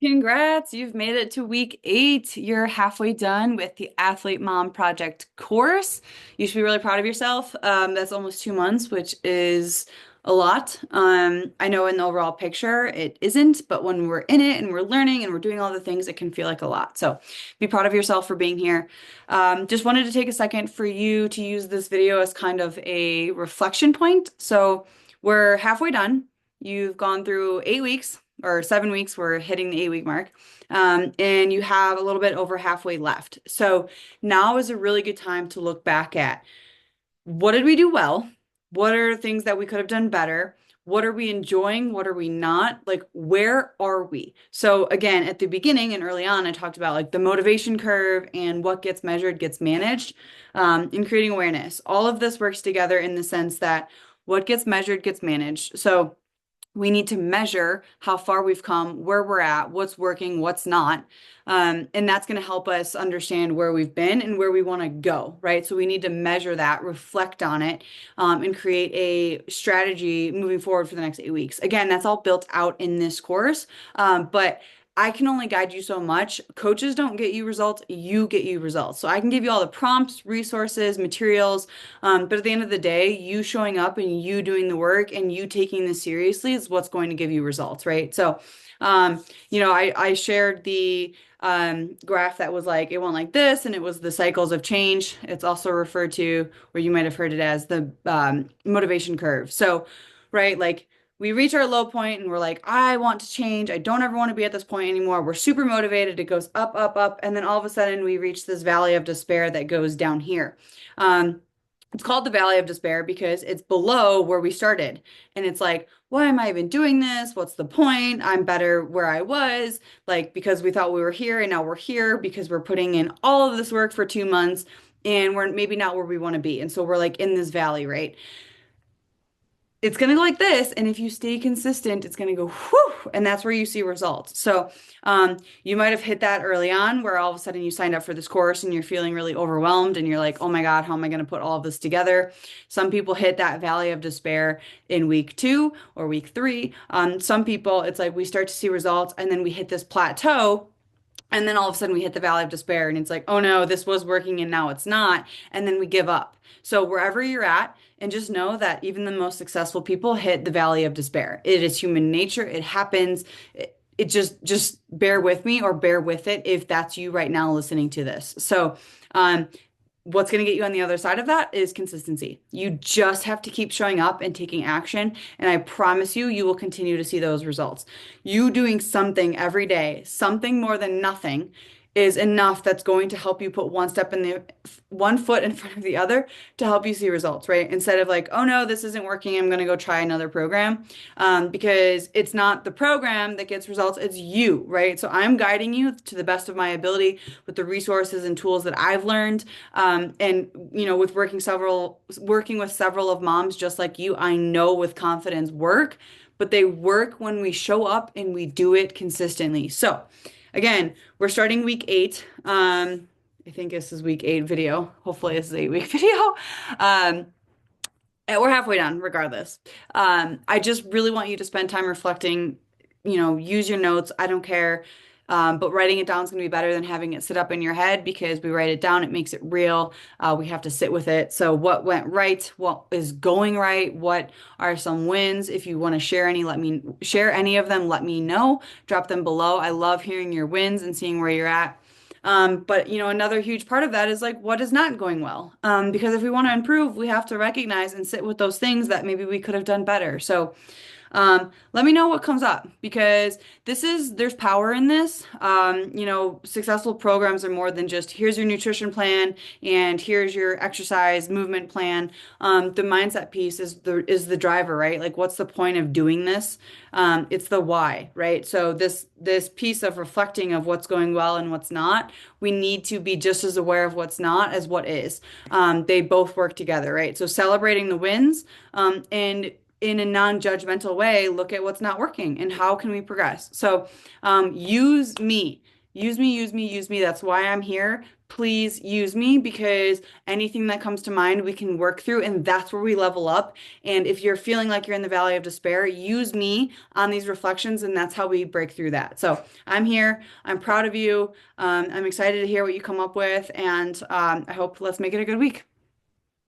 Congrats, you've made it to week 8. You're halfway done with the Athlete Mom Project course. You should be really proud of yourself. That's almost 2 months, which is a lot. I know in the overall picture it isn't, but when we're in it and we're learning and we're doing all the things, it can feel like a lot. So be proud of yourself for being here. Just wanted to take a second for you to use this video as kind of a reflection point. So we're halfway done. You've gone through 8 weeks or 7 weeks. We're hitting the 8 week mark. And you have a little bit over halfway left. So now is a really good time to look back at what did we do well? What are things that we could have done better? What are we enjoying? What are we not? Like, where are we? So, again, at the beginning and early on, I talked about like the motivation curve and what gets measured gets managed in creating awareness. All of this works together in the sense that what gets measured gets managed. So, we need to measure how far we've come, where we're at, what's working, what's not. And that's going to help us understand where we've been and where we want to go, right? So we need to measure that, reflect on it, and create a strategy moving forward for the next 8 weeks. Again, that's all built out in this course. But I can only guide you so much. Coaches don't get you results, you get you results. So I can give you all the prompts, resources, materials, but at the end of the day, you showing up and you doing the work and you taking this seriously is what's going to give you results, right? So, I shared the graph that was like, it went like this, and it was the cycles of change. It's also referred to, or you might have heard it as the motivation curve. So, right, like, we reach our low point and we're like, I want to change. I don't ever want to be at this point anymore. We're super motivated. It goes up, up, up. And then all of a sudden we reach this valley of despair that goes down here. Um, it's called the Valley of Despair because it's below where we started. And it's like, why am I even doing this? What's the point? I'm better where I was. Like, because we thought we were here and now we're here because we're putting in all of this work for 2 months and we're maybe not where we want to be. And so we're like in this valley, right? It's going to go like this. And if you stay consistent, it's going to go whew, and that's where you see results. So you might have hit that early on where all of a sudden you signed up for this course and you're feeling really overwhelmed and you're like, oh my God, how am I going to put all of this together? Some people hit that valley of despair in week 2 or week 3. Some people, it's like we start to see results and then we hit this plateau. And then all of a sudden we hit the valley of despair and it's like, oh no, this was working and now it's not. And then we give up. So wherever you're at, and just know that even the most successful people hit the valley of despair. It is human nature. It happens. It just bear with me or bear with it if that's you right now listening to this. So, what's going to get you on the other side of that is consistency. You just have to keep showing up and taking action. And I promise you, you will continue to see those results. You doing something every day, something more than nothing, is enough that's going to help you put one foot in front of the other to help you see results, right? Instead of like, oh no, this isn't working, I'm going to go try another program. Because it's not the program that gets results, it's you, right? So I'm guiding you to the best of my ability with the resources and tools that I've learned. And with working with several of moms just like you, I know with confidence work, but they work when we show up and we do it consistently. So, again, we're starting week 8. I think this is week 8 video. Hopefully, this is 8 week video. Um, and we're halfway done, regardless. I just really want you to spend time reflecting, use your notes. I don't care. But writing it down is going to be better than having it sit up in your head because we write it down, it makes it real. We have to sit with it. So, what went right? What is going right? What are some wins? If you want to share any, let me share any of them. Let me know. Drop them below. I love hearing your wins and seeing where you're at. But another huge part of that is like what is not going well. Because if we want to improve, we have to recognize and sit with those things that maybe we could have done better. So let me know what comes up because there's power in this. Successful programs are more than just here's your nutrition plan and here's your exercise movement plan. The mindset piece is the driver, right? Like, what's the point of doing this? It's the why, right? So this piece of reflecting of what's going well and what's not, we need to be just as aware of what's not as what is. They both work together, right? So celebrating the wins, and in a non-judgmental way, look at what's not working and how can we progress. So use me. Use me, use me, use me. That's why I'm here. please use me, because anything that comes to mind we can work through, and that's where we level up. And if you're feeling like you're in the valley of despair, use me on these reflections, and that's how we break through that. So I'm here. I'm proud of you. I'm excited to hear what you come up with, and I hope let's make it a good week.